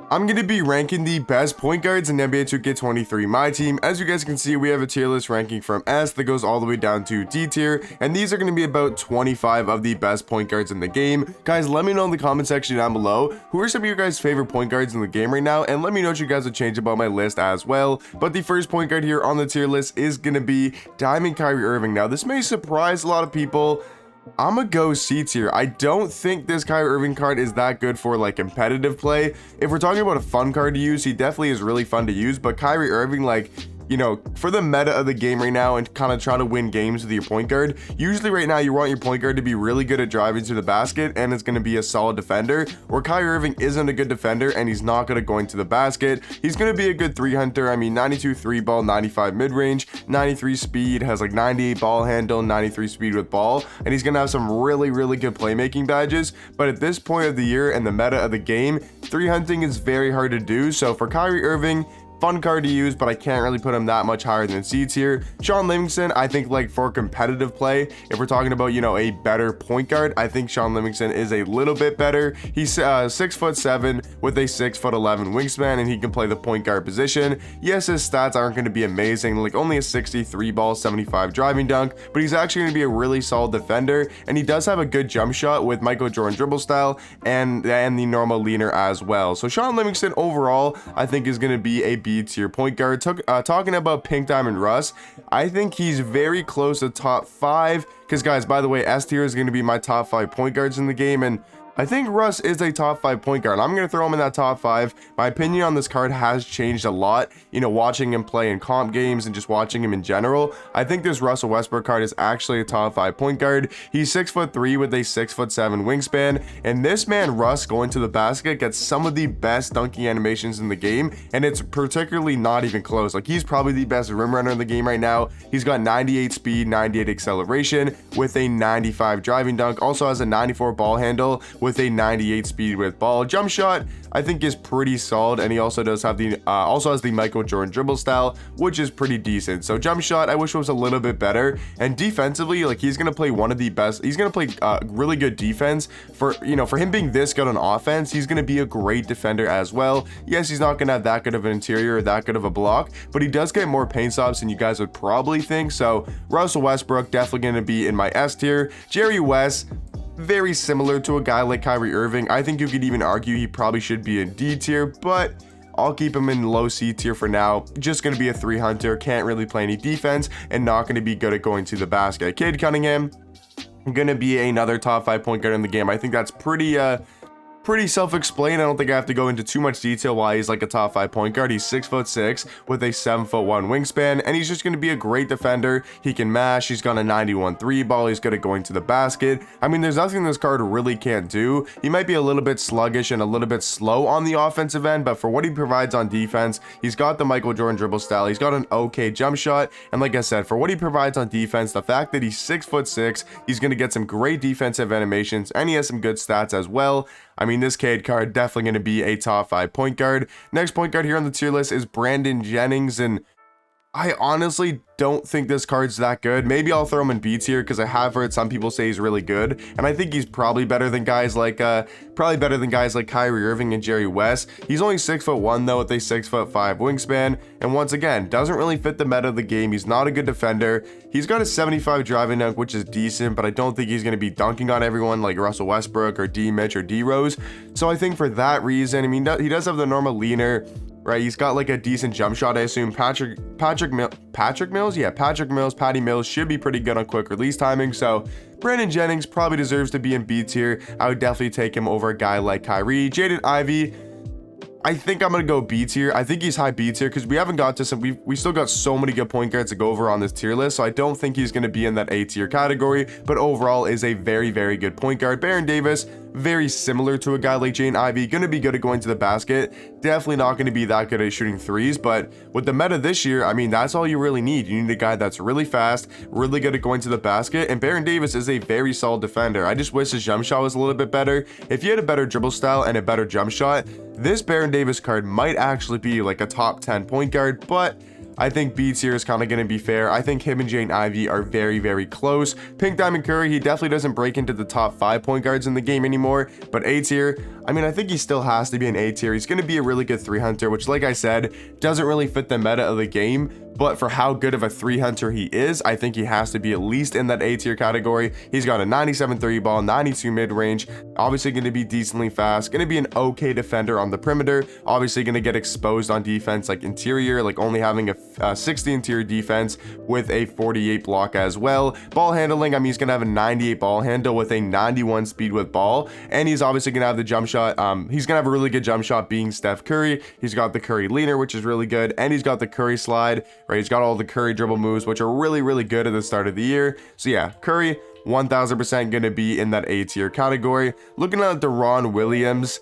I'm going to be ranking the best point guards in NBA 2K23 My Team. As you guys can see, we have a tier list ranking from S that goes all the way down to D tier, and these are going to be about 25 of the best point guards in the game. Guys, let me know in the comment section down below who are some of your guys' favorite point guards in the game right now, and let me know what you guys would change about my list as well. But the first point guard here on the tier list is going to be Diamond Kyrie Irving. Now, this may surprise a lot of people. I'm gonna go C tier. I don't think this Kyrie Irving card is that good for like competitive play. If we're talking about a fun card to use, he definitely is really fun to use, but Kyrie Irving, like, you know, for the meta of the game right now and kind of try to win games with your point guard, usually right now you want your point guard to be really good at driving to the basket and it's going to be a solid defender, where Kyrie Irving isn't a good defender and he's not good at going to the basket. He's going to be a good three hunter. I mean, 92 three ball, 95 mid-range, 93 speed, has like 98 ball handle, 93 speed with ball, and he's going to have some really good playmaking badges. But at this point of the year and the meta of the game, three hunting is very hard to do. So for Kyrie Irving, fun card to use, but I can't really put him that much higher than C tier. Shaun Livingston, I think, like, for competitive play, if we're talking about, you know, a better point guard, I think Shaun Livingston is a little bit better. He's 6'7" with a 6'11" wingspan, and he can play the point guard position. Yes, his stats aren't going to be amazing, like only a 63 ball, 75 driving dunk, but he's actually going to be a really solid defender, and he does have a good jump shot with Michael Jordan dribble style and the normal leaner as well. So Shaun Livingston overall, I think, is going to be a B tier point guard. Talking about Pink Diamond Russ, I think he's very close to top 5, because guys, by the way, S tier is going to be my top 5 point guards in the game, and I think Russ is a top 5 point guard. I'm going to throw him in that top 5. My opinion on this card has changed a lot, you know, watching him play in comp games and just watching him in general. I think this Russell Westbrook card is actually a top 5 point guard. He's 6'3" with a 6'7" wingspan, and this man Russ going to the basket gets some of the best dunking animations in the game, and it's particularly not even close. Like, he's probably the best rim runner in the game right now. He's got 98 speed, 98 acceleration with a 95 driving dunk, also has a 94 ball handle with a 98 speed with ball. Jump shot, I think, is pretty solid, and he also does have the also has the Michael Jordan dribble style, which is pretty decent. So jump shot, I wish it was a little bit better. And defensively, like, he's gonna play one of the best. He's gonna play really good defense. For, you know, for him being this good on offense, he's gonna be a great defender as well. Yes, he's not gonna have that good of an interior or that good of a block, but he does get more paint stops than you guys would probably think. So Russell Westbrook definitely gonna be in my S tier. Jerry West, very similar to a guy like Kyrie Irving. I think you could even argue he probably should be in D tier, but I'll keep him in low C tier for now. Just going to be a three hunter, can't really play any defense, and not going to be good at going to the basket. Cade Cunningham, going to be another top 5 point guard in the game. I think that's pretty self-explained. I don't think I have to go into too much detail why he's like a top 5 point guard. He's 6'6" with a 7'1" wingspan, and he's just going to be a great defender. He can mash. He's got a 91 three ball. He's good at going to the basket. I mean, there's nothing this card really can't do. He might be a little bit sluggish and a little bit slow on the offensive end, but for what he provides on defense, he's got the Michael Jordan dribble style. He's got an okay jump shot, and like I said, for what he provides on defense, the fact that he's 6'6", he's going to get some great defensive animations, and he has some good stats as well. I mean, this Cade card definitely going to be a top 5 point guard. Next point guard here on the tier list is Brandon Jennings, and I honestly don't think this card's that good. Maybe I'll throw him in B tier because I have heard some people say he's really good, and I think he's probably better than guys like Kyrie Irving and Jerry West. He's only 6'1" though, with a 6'5" wingspan, and once again, doesn't really fit the meta of the game. He's not a good defender. He's got a 75 driving dunk, which is decent, but I don't think he's going to be dunking on everyone like Russell Westbrook or D Mitch or D Rose. So I think for that reason, I mean, he does have the normal leaner, right? He's got like a decent jump shot, I assume. Patty Mills should be pretty good on quick release timing. So Brandon Jennings probably deserves to be in B tier. I would definitely take him over a guy like Kyrie. Jaden Ivey, I think I'm gonna go B tier. I think he's high B tier because we haven't got to some. We still got so many good point guards to go over on this tier list, so I don't think he's gonna be in that A tier category. But overall, is a very good point guard. Baron Davis, very similar to a guy like Jaden Ivey, gonna be good at going to the basket. Definitely not gonna be that good at shooting threes, but with the meta this year, I mean, that's all you really need. You need a guy that's really fast, really good at going to the basket, and Baron Davis is a very solid defender. I just wish his jump shot was a little bit better. If he had a better dribble style and a better jump shot, this Baron Davis card might actually be like a top 10 point guard, but I think B tier is kind of going to be fair. I think him and Jaden Ivey are very close. Pink Diamond Curry, he definitely doesn't break into the top 5 point guards in the game anymore, but A tier, I mean, I think he still has to be an A tier. He's going to be a really good 3 hunter, which, like I said, doesn't really fit the meta of the game. But for how good of a 3 hunter he is, I think he has to be at least in that A tier category. He's got a 97 3 ball, 92 mid range, obviously going to be decently fast, going to be an okay defender on the perimeter, obviously going to get exposed on defense like interior, like only having a 60 interior defense with a 48 block as well. Ball handling, I mean, he's going to have a 98 ball handle with a 91 speed with ball, and he's obviously going to have the jump shot. He's going to have a really good jump shot being Steph Curry. He's got the Curry leaner, which is really good, and he's got the Curry slide, right? He's got all the Curry dribble moves, which are really, really good at the start of the year. So yeah, Curry 1000% going to be in that A tier category. Looking at Deron Williams,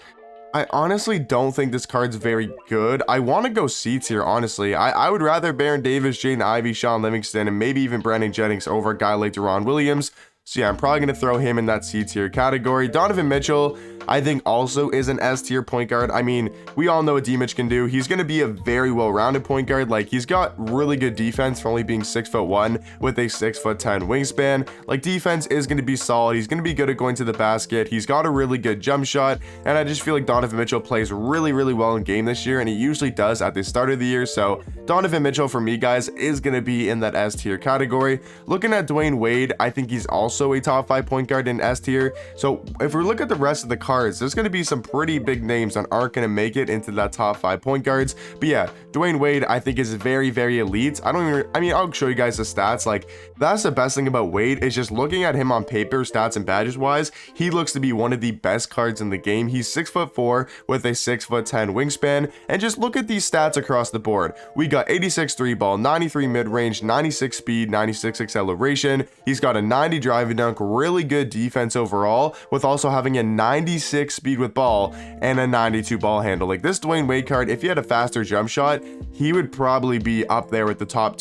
I honestly don't think this card's very good. I want to go C tier, honestly. I would rather Baron Davis, Jaden Ivey, Sean Livingston, and maybe even Brandon Jennings over a guy like Deron Williams. So yeah, I'm probably going to throw him in that C tier category. Donovan Mitchell, I think also is an S tier point guard. I mean, we all know what D-Mitch can do. He's going to be a very well-rounded point guard. Like, he's got really good defense for only being 6'1" with a 6'10" wingspan. Like, defense is going to be solid. He's going to be good at going to the basket. He's got a really good jump shot. And I just feel like Donovan Mitchell plays really, really well in game this year. And he usually does at the start of the year. So Donovan Mitchell, for me, guys, is going to be in that S tier category. Looking at Dwayne Wade, I think he's also a top 5 point guard in S tier. So if we look at the rest of the cards, there's going to be some pretty big names that aren't going to make it into that top 5 point guards. But yeah, Dwayne Wade, I think, is very, very elite. I mean, I'll show you guys the stats. Like, that's the best thing about Wade, is just looking at him on paper, stats and badges wise, he looks to be one of the best cards in the game. He's 6'4" with a 6'10" wingspan. And just look at these stats across the board. We got 86 3 ball, 93 mid range, 96 speed, 96 acceleration. He's got a 90 drive and dunk, really good defense overall, with also having a 96 speed with ball and a 92 ball handle. Like, this Dwayne Wade card, if he had a faster jump shot, he would probably be up there with the top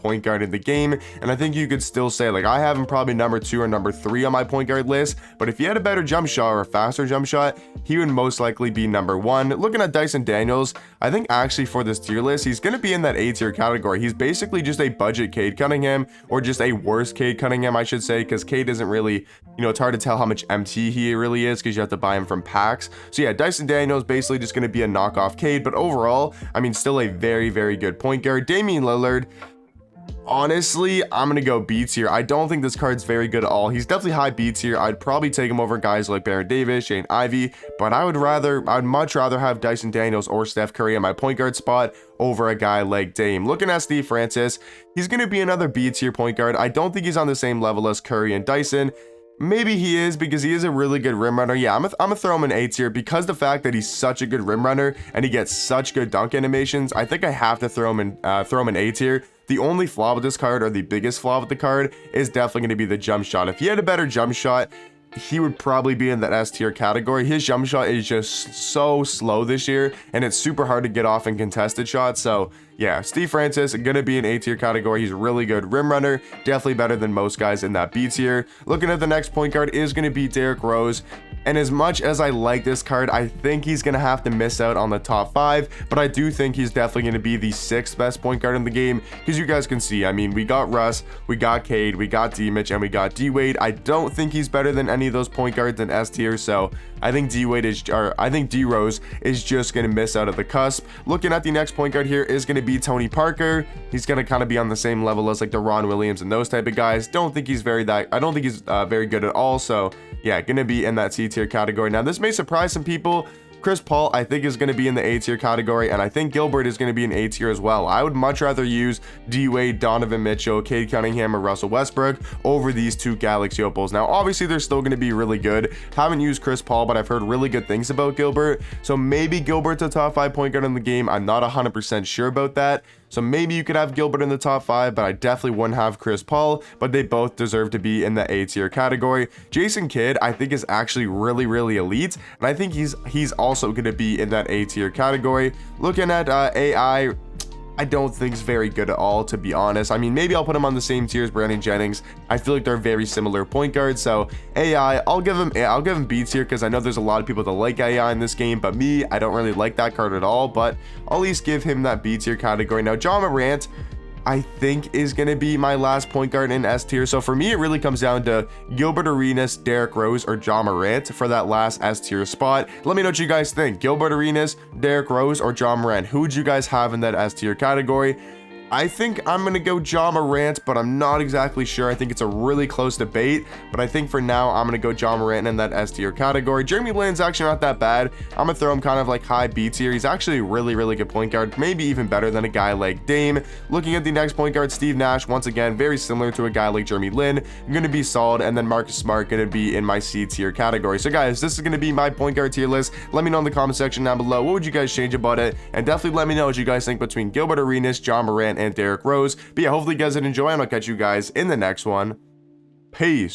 point guard in the game. And I think you could still say, like, I have him probably number 2 or number 3 on my point guard list, but if he had a better jump shot or a faster jump shot, he would most likely be number 1. Looking at Dyson Daniels, I think actually for this tier list, he's going to be in that A tier category. He's basically just a budget Cade Cunningham, or just a worse Cade Cunningham, I should say, because Cade isn't really, you know, it's hard to tell how much MT he really is because you have to buy him from packs. So yeah, Dyson Daniels basically just going to be a knockoff Cade, but overall, I mean, still a very, very good point guard. Damian Lillard, honestly, I'm going to go B tier. I don't think this card's very good at all. He's definitely high B tier. I'd probably take him over guys like Baron Davis, Jaden Ivey, but I'd much rather have Dyson Daniels or Steph Curry in my point guard spot over a guy like Dame. Looking at Steve Francis, he's going to be another B tier point guard. I don't think he's on the same level as Curry and Dyson. Maybe he is, because he is a really good rim runner. Yeah, I'm gonna throw him in A tier because the fact that he's such a good rim runner and he gets such good dunk animations. I think I have to throw him in A tier. The only flaw with this card, or the biggest flaw with the card, is definitely going to be the jump shot. If he had a better jump shot, he would probably be in that S tier category. His jump shot is just so slow this year, and it's super hard to get off in contested shots. So yeah, Steve Francis gonna be an A tier category. He's a really good rim runner, definitely better than most guys in that B tier. Looking at the next point guard is gonna be Derrick Rose. And as much as I like this card, I think he's going to have to miss out on the top 5, but I do think he's definitely going to be the 6th best point guard in the game, because you guys can see, I mean, we got Russ, we got Cade, we got D-Mitch, and we got D-Wade. I don't think he's better than any of those point guards in S tier, so I think D-Rose is just going to miss out at the cusp. Looking at the next point guard here is going to be Tony Parker. He's going to kind of be on the same level as like Deron Williams and those type of guys. I don't think he's very good at all, so yeah, gonna be in that C tier category. Now, this may surprise some people. Chris Paul, I think, is going to be in the A tier category, and I think Gilbert is going to be in A tier as well. I would much rather use D-Wade, Donovan Mitchell, Cade Cunningham, or Russell Westbrook over these two Galaxy Opals. Now, obviously, they're still going to be really good. Haven't used Chris Paul, but I've heard really good things about Gilbert. So maybe Gilbert's a top 5 point guard in the game. I'm not 100% sure about that. So maybe you could have Gilbert in the top 5, but I definitely wouldn't have Chris Paul, but they both deserve to be in the A tier category. Jason Kidd, I think, is actually really, really elite, and I think he's also going to be in that A tier category. Looking at AI, I don't think it's very good at all, to be honest. I mean, maybe I'll put him on the same tier as Brandon Jennings. I feel like they're very similar point guards. So AI, I'll give him B tier, because I know there's a lot of people that like AI in this game, but me, I don't really like that card at all. But I'll at least give him that B tier category. Now, John Morant, I think is going to be my last point guard in S tier. So for me, it really comes down to Gilbert Arenas, Derrick Rose, or Ja Morant for that last S tier spot. Let me know what you guys think. Gilbert Arenas, Derrick Rose, or Ja Morant. Who would you guys have in that S tier category? I think I'm going to go Ja Morant, but I'm not exactly sure. I think it's a really close debate, but I think for now, I'm going to go Ja Morant in that S tier category. Jeremy Lin's actually not that bad. I'm going to throw him kind of like high B tier. He's actually a really, really good point guard, maybe even better than a guy like Dame. Looking at the next point guard, Steve Nash, once again, very similar to a guy like Jeremy Lin, going to be solid, and then Marcus Smart going to be in my C tier category. So guys, this is going to be my point guard tier list. Let me know in the comment section down below, what would you guys change about it? And definitely let me know what you guys think between Gilbert Arenas, Ja Morant, and Derrick Rose. But yeah, hopefully you guys did enjoy, and I'll catch you guys in the next one. Peace.